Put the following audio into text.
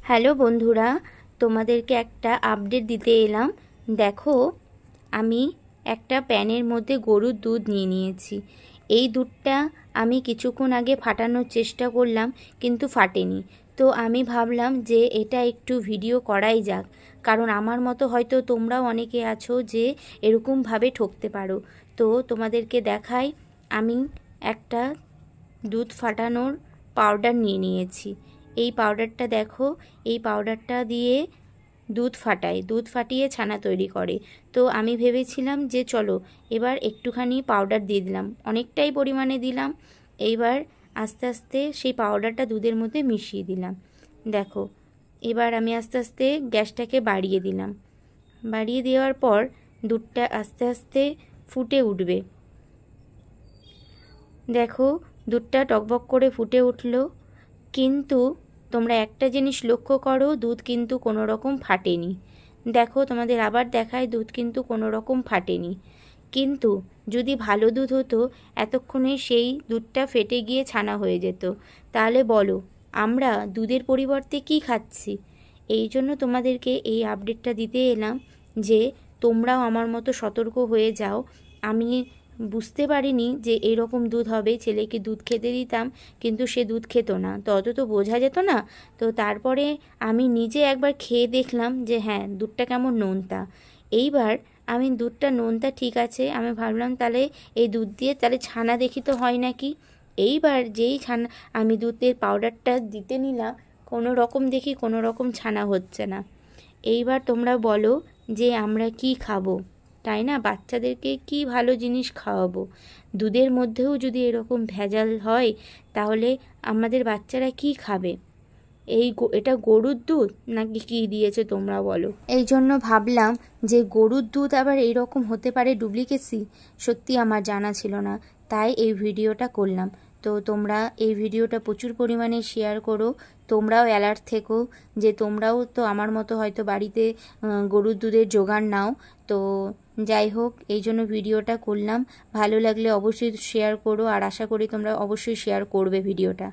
Hello বন্ধুরা, তোমাদেরকে একটা আপডেট দিতে এলাম। দেখো, আমি একটা প্যানের মধ্যে গরুর দুধ নিয়ে নিয়েছি। এই দুধটা আমি কিছুক্ষণ আগে ফাটানোর চেষ্টা করলাম, কিন্তু ফাটেনি। তো আমি ভাবলাম যে এটা একটু ভিডিও করাই যাক, কারণ আমার মতো হয়তো তোমরাও অনেকে আছো যে এরকমভাবে ঠকতে পারো। তো তোমাদেরকে দেখাই, আমি একটা দুধ ফাটানোর পাউডার নিয়ে নিয়েছি। এই পাউডারটা দেখো, এই পাউডারটা দিয়ে দুধ ফাটিয়ে ছানা তৈরি করে। তো আমি ভেবেছিলাম যে চলো এবার একটুখানি পাউডার দিয়ে দিলাম, অনেকটাই পরিমাণে দিলাম। এইবার আস্তে আস্তে সেই পাউডারটা দুধের মধ্যে মিশিয়ে দিলাম। দেখো, এবার আমি আস্তে আস্তে গ্যাসটাকে বাড়িয়ে দিলাম। বাড়িয়ে দেওয়ার পর দুধটা আস্তে আস্তে ফুটে উঠবে। দেখো, দুধটা টকবক করে ফুটে উঠলো, কিন্তু তোমরা একটা জিনিস লক্ষ্য করো, দুধ কিন্তু কোনো রকম ফাটেনি। দেখো, তোমাদের আবার দেখায়, দুধ কিন্তু কোনো রকম ফাটেনি। কিন্তু যদি ভালো দুধ হতো, এতক্ষণে সেই দুধটা ফেটে গিয়ে ছানা হয়ে যেত। তাহলে বলো, আমরা দুধের পরিবর্তে কি খাচ্ছি? এই জন্য তোমাদেরকে এই আপডেটটা দিতে এলাম যে তোমরাও আমার মতো সতর্ক হয়ে যাও। আমি বুঝতে পারিনি যে এরকম দুধ হবে। ছেলেকে দুধ খেতে দিতাম, কিন্তু সে দুধ খেত না, তো অত তো বোঝা যেত না। তো তারপরে আমি নিজে একবার খেয়ে দেখলাম যে হ্যাঁ, দুধটা কেমন নোনতা। এইবার আমি দুধটা নোনতা ঠিক আছে, আমি ভাবলাম তাহলে এই দুধ দিয়ে তাহলে ছানা দেখি তো হয় নাকি। এইবার যেই ছানা আমি দুধের পাউডারটা দিতে নিলাম, কোনো রকম দেখি কোনো রকম ছানা হচ্ছে না। এইবার তোমরা বলো যে আমরা কি খাবো, তাই না? বাচ্চাদেরকে কি ভালো জিনিস খাওয়াবো? দুধের মধ্যেও যদি এরকম ভেজাল হয়, তাহলে আমাদের বাচ্চারা কি খাবে? এটা গরুর দুধ নাকি কি দিয়েছে তোমরা বলো। এই জন্য ভাবলাম যে গরুর দুধ আবার এইরকম হতে পারে ডুপ্লিকেসি, সত্যি আমার জানা ছিল না, তাই এই ভিডিওটা করলাম। তো তোমরা এই ভিডিওটা প্রচুর পরিমাণে শেয়ার করো, তোমরাও অ্যালার্ট থেকো যে তোমরাও তো আমার মতো হয়তো বাড়িতে গরুর দুধের জোগান নাও। তো যাই হোক, এই জন্য ভিডিওটা করলাম। ভালো লাগলে অবশ্যই শেয়ার করো, আর আশা করি তোমরা অবশ্যই শেয়ার করবে ভিডিওটা।